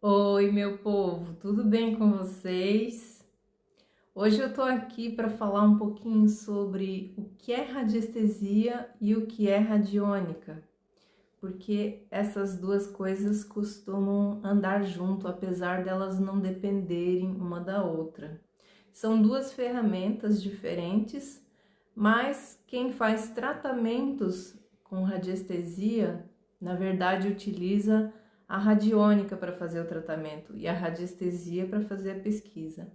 Oi, meu povo, tudo bem com vocês? Hoje eu tô aqui para falar um pouquinho sobre o que é radiestesia e o que é radiônica, porque essas duas coisas costumam andar junto, apesar delas não dependerem uma da outra. São duas ferramentas diferentes, mas quem faz tratamentos com radiestesia, na verdade, utiliza a radiônica para fazer o tratamento e a radiestesia para fazer a pesquisa.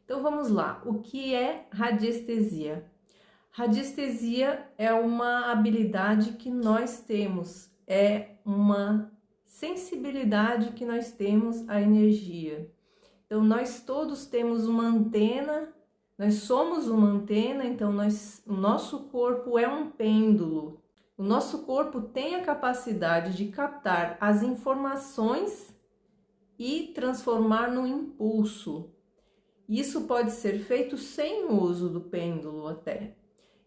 Então vamos lá, o que é radiestesia? Radiestesia é uma habilidade que nós temos, é uma sensibilidade que nós temos à energia. Então nós todos temos uma antena, nós somos uma antena, então o nosso corpo é um pêndulo. O nosso corpo tem a capacidade de captar as informações e transformar no impulso. Isso pode ser feito sem o uso do pêndulo até.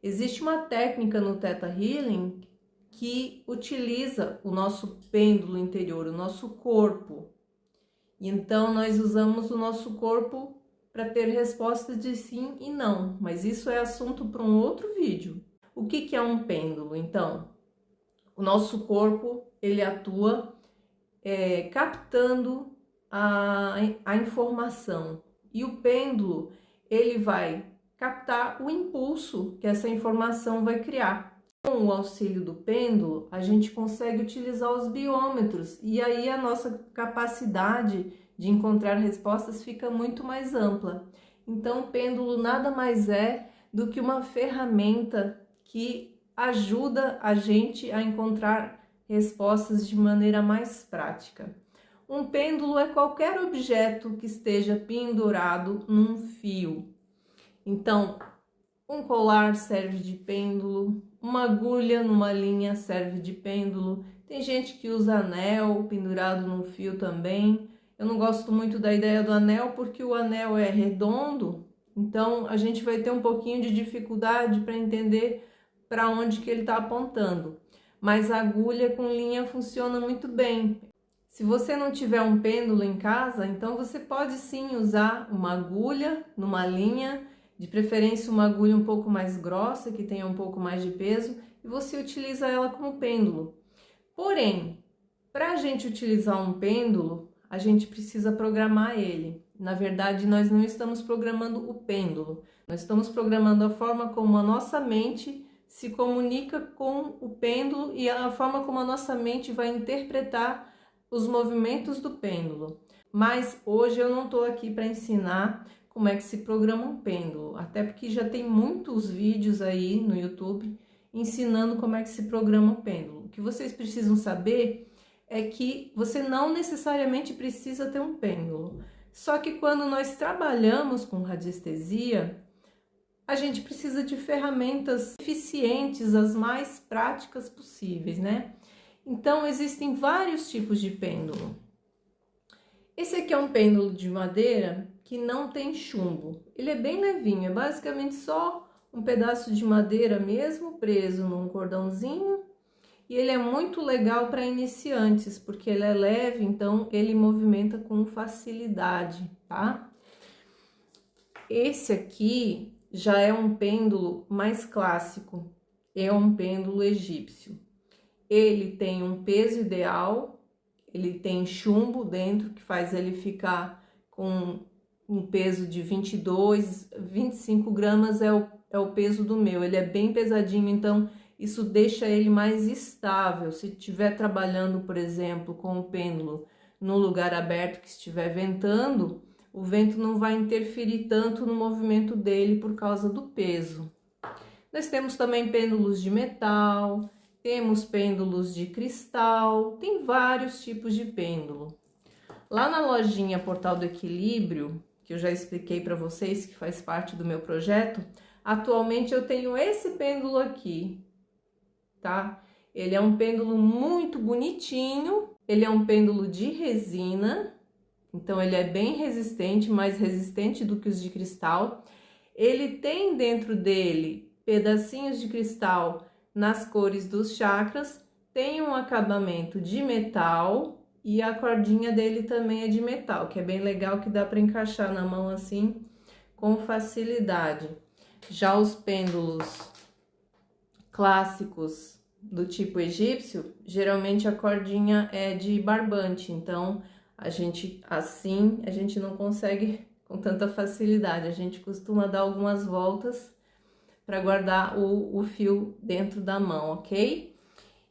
Existe uma técnica no Theta Healing que utiliza o nosso pêndulo interior, o nosso corpo. E então nós usamos o nosso corpo para ter respostas de sim e não, mas isso é assunto para um outro vídeo. O que é um pêndulo, então? O nosso corpo, ele atua captando a informação. E o pêndulo, ele vai captar o impulso que essa informação vai criar. Com o auxílio do pêndulo, a gente consegue utilizar os biômetros e aí a nossa capacidade de encontrar respostas fica muito mais ampla. Então, o pêndulo nada mais é do que uma ferramenta que ajuda a gente a encontrar respostas de maneira mais prática. Um pêndulo é qualquer objeto que esteja pendurado num fio. Então, um colar serve de pêndulo, uma agulha numa linha serve de pêndulo. Tem gente que usa anel pendurado num fio também. Eu não gosto muito da ideia do anel porque o anel é redondo, então a gente vai ter um pouquinho de dificuldade para entender para onde que ele está apontando. Mas a agulha com linha funciona muito bem. Se você não tiver um pêndulo em casa, então você pode sim usar uma agulha numa linha, de preferência uma agulha um pouco mais grossa, que tenha um pouco mais de peso, e você utiliza ela como pêndulo. Porém, para a gente utilizar um pêndulo, a gente precisa programar ele. Na verdade, nós não estamos programando o pêndulo, nós estamos programando a forma como a nossa mente se comunica com o pêndulo e a forma como a nossa mente vai interpretar os movimentos do pêndulo. Mas hoje eu não estou aqui para ensinar como é que se programa um pêndulo, até porque já tem muitos vídeos aí no YouTube ensinando como é que se programa um pêndulo. O que vocês precisam saber é que você não necessariamente precisa ter um pêndulo. Só que quando nós trabalhamos com radiestesia, a gente precisa de ferramentas eficientes, as mais práticas possíveis, né? Então, existem vários tipos de pêndulo. Esse aqui é um pêndulo de madeira que não tem chumbo. Ele é bem levinho, é basicamente só um pedaço de madeira mesmo, preso num cordãozinho. E ele é muito legal para iniciantes, porque ele é leve, então ele movimenta com facilidade, tá? Esse aqui já é um pêndulo mais clássico, é um pêndulo egípcio. Ele tem um peso ideal, ele tem chumbo dentro que faz ele ficar com um peso de 22, 25 gramas é o peso do meu. Ele é bem pesadinho, então isso deixa ele mais estável. Se estiver trabalhando, por exemplo, com o pêndulo no lugar aberto que estiver ventando, o vento não vai interferir tanto no movimento dele por causa do peso. Nós temos também pêndulos de metal, temos pêndulos de cristal, tem vários tipos de pêndulo. Lá na lojinha Portal do Equilíbrio, que eu já expliquei para vocês, que faz parte do meu projeto, atualmente eu tenho esse pêndulo aqui, tá? Ele é um pêndulo muito bonitinho, ele é um pêndulo de resina, então ele é bem resistente, mais resistente do que os de cristal. Ele tem dentro dele pedacinhos de cristal nas cores dos chakras, tem um acabamento de metal e a cordinha dele também é de metal, que é bem legal, que dá para encaixar na mão assim com facilidade. Já os pêndulos clássicos do tipo egípcio, geralmente a cordinha é de barbante, então a gente não consegue com tanta facilidade. A gente costuma dar algumas voltas para guardar o fio dentro da mão, ok?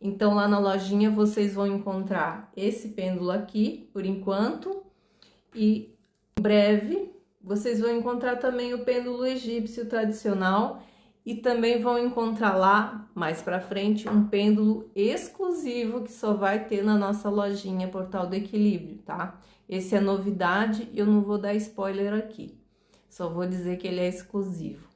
Então lá na lojinha vocês vão encontrar esse pêndulo aqui por enquanto, e em breve vocês vão encontrar também o pêndulo egípcio tradicional, e também vão encontrar lá, mais pra frente, um pêndulo exclusivo que só vai ter na nossa lojinha Portal do Equilíbrio, tá? Esse é novidade e eu não vou dar spoiler aqui. Só vou dizer que ele é exclusivo,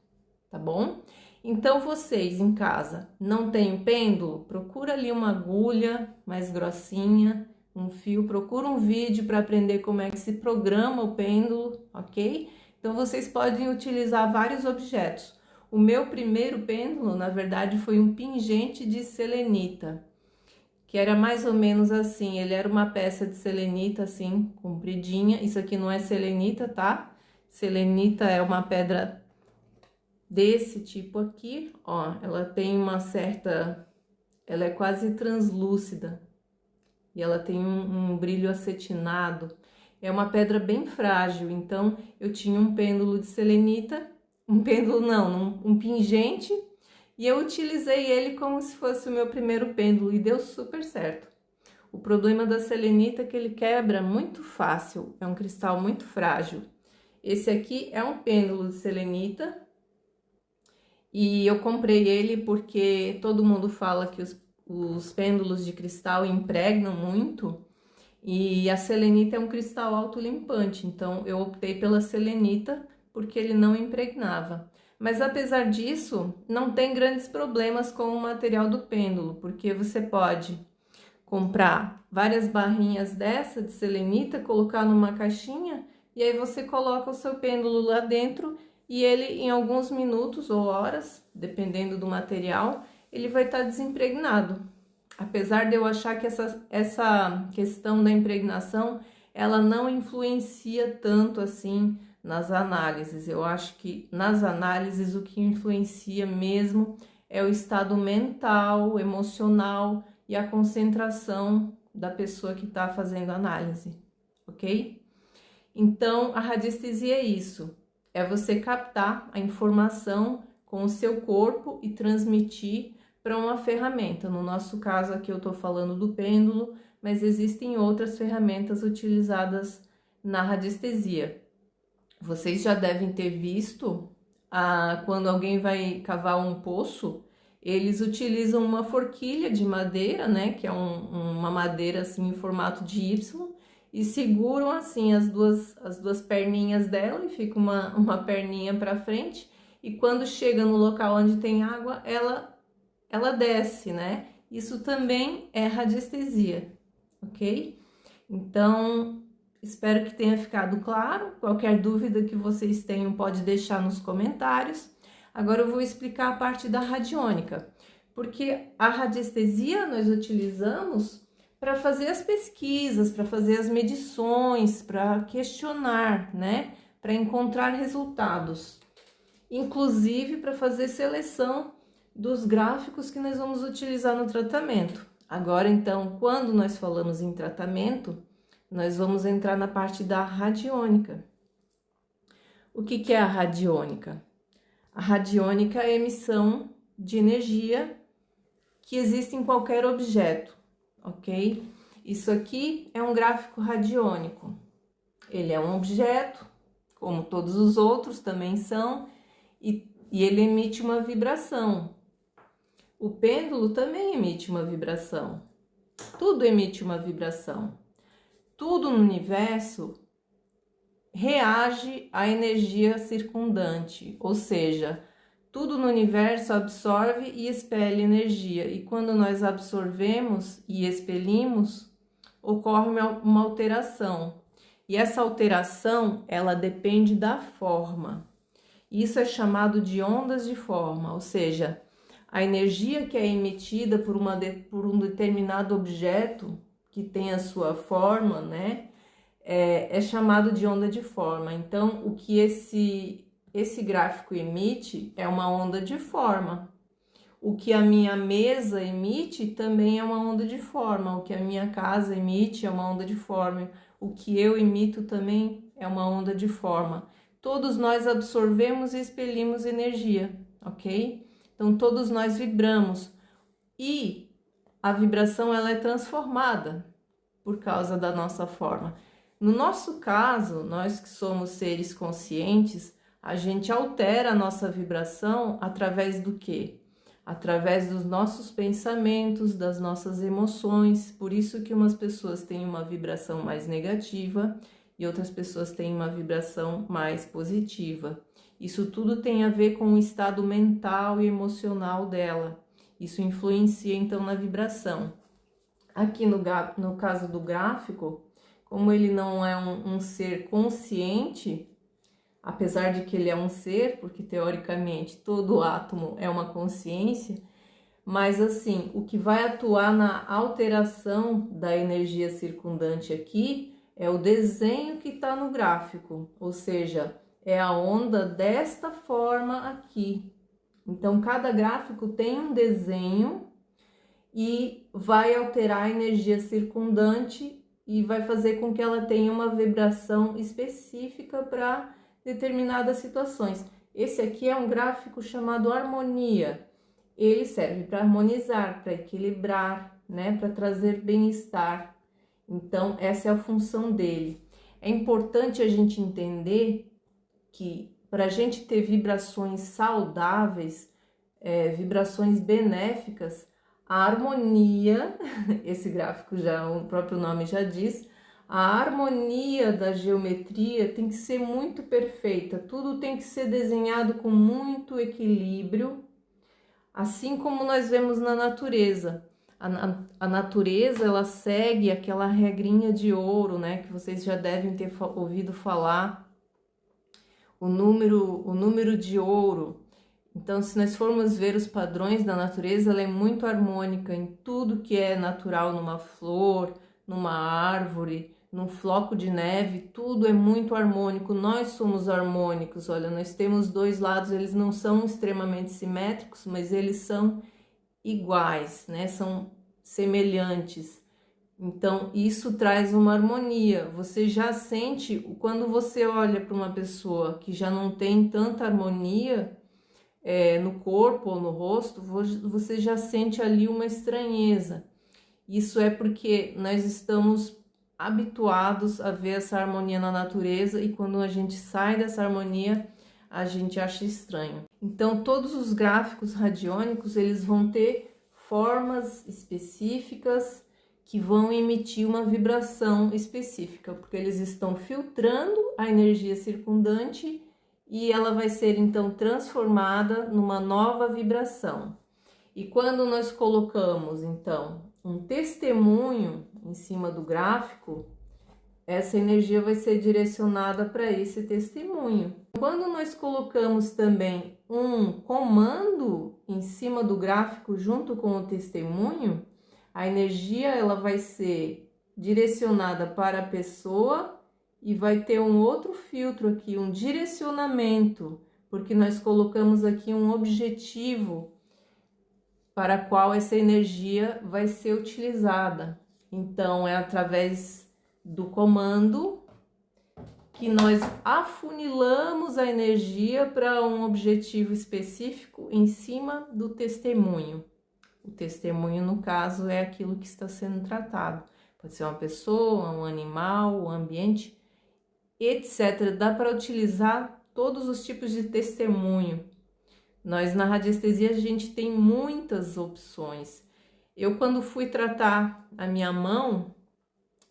tá bom? Então, vocês em casa não têm pêndulo? Procura ali uma agulha mais grossinha, um fio, procura um vídeo para aprender como é que se programa o pêndulo, ok? Então, vocês podem utilizar vários objetos. O meu primeiro pêndulo, na verdade, foi um pingente de selenita, que era mais ou menos assim, ele era uma peça de selenita assim, compridinha. Isso aqui não é selenita, tá? Selenita é uma pedra desse tipo aqui, ó, ela tem uma certa, ela é quase translúcida, e ela tem um brilho acetinado. É uma pedra bem frágil, então eu tinha um pêndulo de selenita, um pêndulo não, um pingente, e eu utilizei ele como se fosse o meu primeiro pêndulo e deu super certo. O problema da selenita é que ele quebra muito fácil, é um cristal muito frágil. Esse aqui é um pêndulo de selenita e eu comprei ele porque todo mundo fala que os pêndulos de cristal impregnam muito, e a selenita é um cristal autolimpante, então eu optei pela selenita porque ele não impregnava. Mas apesar disso, não tem grandes problemas com o material do pêndulo, porque você pode comprar várias barrinhas dessa de selenita, colocar numa caixinha, e aí você coloca o seu pêndulo lá dentro e ele em alguns minutos ou horas, dependendo do material, ele vai estar desimpregnado. Apesar de eu achar que essa questão da impregnação, ela não influencia tanto assim nas análises. Eu acho que nas análises o que influencia mesmo é o estado mental, emocional e a concentração da pessoa que está fazendo a análise, ok? Então, a radiestesia é isso, é você captar a informação com o seu corpo e transmitir para uma ferramenta. No nosso caso aqui eu estou falando do pêndulo, mas existem outras ferramentas utilizadas na radiestesia. Vocês já devem ter visto, quando alguém vai cavar um poço, eles utilizam uma forquilha de madeira, né, que é uma madeira assim em formato de Y, e seguram assim as duas perninhas dela, e fica uma perninha para frente, e quando chega no local onde tem água, ela desce, né? Isso também é radiestesia, ok? Então, espero que tenha ficado claro. Qualquer dúvida que vocês tenham, pode deixar nos comentários. Agora eu vou explicar a parte da radiônica, porque a radiestesia nós utilizamos para fazer as pesquisas, para fazer as medições, para questionar, né? Para encontrar resultados, inclusive para fazer seleção dos gráficos que nós vamos utilizar no tratamento. Agora, então, quando nós falamos em tratamento, nós vamos entrar na parte da radiônica. O que é a radiônica? A radiônica é a emissão de energia que existe em qualquer objeto, ok? Isso aqui é um gráfico radiônico. Ele é um objeto, como todos os outros também são, e ele emite uma vibração. O pêndulo também emite uma vibração. Tudo emite uma vibração. Tudo no universo reage à energia circundante, ou seja, tudo no universo absorve e expele energia, e quando nós absorvemos e expelimos, ocorre uma alteração, e essa alteração, ela depende da forma. Isso é chamado de ondas de forma, ou seja, a energia que é emitida por um determinado objeto, que tem a sua forma, né, é chamado de onda de forma. Então, o que esse gráfico emite é uma onda de forma. O que a minha mesa emite também é uma onda de forma. O que a minha casa emite é uma onda de forma. O que eu emito também é uma onda de forma. Todos nós absorvemos e expelimos energia, ok? Então, todos nós vibramos. E a vibração, ela é transformada por causa da nossa forma. No nosso caso, nós que somos seres conscientes, a gente altera a nossa vibração através do quê? Através dos nossos pensamentos, das nossas emoções. Por isso que umas pessoas têm uma vibração mais negativa e outras pessoas têm uma vibração mais positiva. Isso tudo tem a ver com o estado mental e emocional dela. Isso influencia então na vibração. Aqui no caso do gráfico, como ele não é um ser consciente, apesar de que ele é um ser, porque teoricamente todo átomo é uma consciência, mas assim, o que vai atuar na alteração da energia circundante aqui é o desenho que está no gráfico, ou seja, é a onda desta forma aqui. Então, cada gráfico tem um desenho e vai alterar a energia circundante e vai fazer com que ela tenha uma vibração específica para determinadas situações. Esse aqui é um gráfico chamado harmonia. Ele serve para harmonizar, para equilibrar, né, para trazer bem-estar. Então, essa é a função dele. É importante a gente entender que para a gente ter vibrações saudáveis, vibrações benéficas, a harmonia, esse gráfico já, o próprio nome já diz, a harmonia da geometria tem que ser muito perfeita, tudo tem que ser desenhado com muito equilíbrio, assim como nós vemos na natureza. A natureza, ela segue aquela regrinha de ouro, né, que vocês já devem ter ouvido falar, o número de ouro. Então, se nós formos ver os padrões da natureza, ela é muito harmônica em tudo que é natural, numa flor, numa árvore, num floco de neve, tudo é muito harmônico. Nós somos harmônicos, olha, nós temos dois lados, eles não são extremamente simétricos, mas eles são iguais, né? São semelhantes. Então, isso traz uma harmonia. Você já sente, quando você olha para uma pessoa que já não tem tanta harmonia no corpo ou no rosto, você já sente ali uma estranheza. Isso é porque nós estamos habituados a ver essa harmonia na natureza e quando a gente sai dessa harmonia, a gente acha estranho. Então, todos os gráficos radiônicos, eles vão ter formas específicas que vão emitir uma vibração específica, porque eles estão filtrando a energia circundante e ela vai ser então transformada numa nova vibração. E quando nós colocamos então um testemunho em cima do gráfico, essa energia vai ser direcionada para esse testemunho. Quando nós colocamos também um comando em cima do gráfico junto com o testemunho, a energia ela vai ser direcionada para a pessoa e vai ter um outro filtro aqui, um direcionamento, porque nós colocamos aqui um objetivo para qual essa energia vai ser utilizada. Então, é através do comando que nós afunilamos a energia para um objetivo específico em cima do testemunho. O testemunho, no caso, é aquilo que está sendo tratado. Pode ser uma pessoa, um animal, um ambiente, etc. Dá para utilizar todos os tipos de testemunho. Nós, na radiestesia, a gente tem muitas opções. Eu, quando fui tratar a minha mão,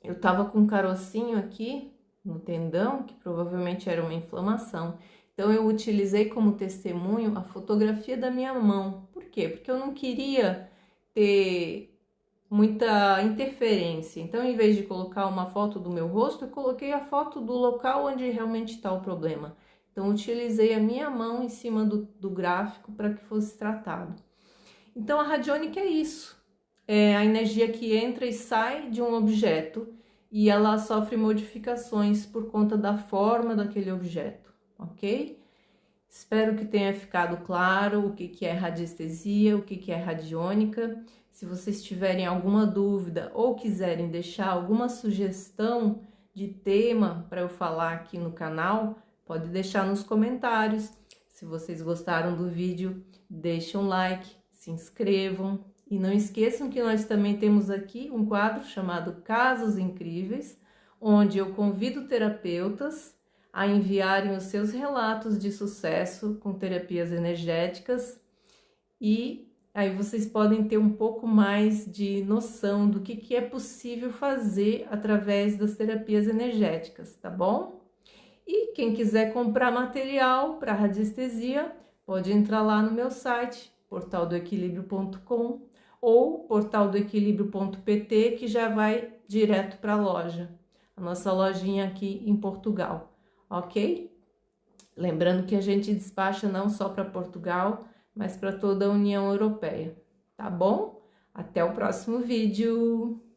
eu tava com um carocinho aqui no tendão, que provavelmente era uma inflamação. Então, eu utilizei como testemunho a fotografia da minha mão. Por quê? Porque eu não queria ter muita interferência. Então, em vez de colocar uma foto do meu rosto, eu coloquei a foto do local onde realmente está o problema. Então, utilizei a minha mão em cima do gráfico para que fosse tratado. Então, a radiônica é isso. é a energia que entra e sai de um objeto e ela sofre modificações por conta da forma daquele objeto, ok? Espero que tenha ficado claro o que é radiestesia, o que é radiônica. Se vocês tiverem alguma dúvida ou quiserem deixar alguma sugestão de tema para eu falar aqui no canal, pode deixar nos comentários. Se vocês gostaram do vídeo, deixem um like, se inscrevam. E não esqueçam que nós também temos aqui um quadro chamado Casos Incríveis, onde eu convido terapeutas a enviarem os seus relatos de sucesso com terapias energéticas e aí vocês podem ter um pouco mais de noção do que é possível fazer através das terapias energéticas, tá bom? E quem quiser comprar material para radiestesia, pode entrar lá no meu site, portaldoequilibrio.com ou portaldoequilibrio.pt, que já vai direto para a loja, a nossa lojinha aqui em Portugal, ok? Lembrando que a gente despacha não só para Portugal, mas para toda a União Europeia, tá bom? Até o próximo vídeo!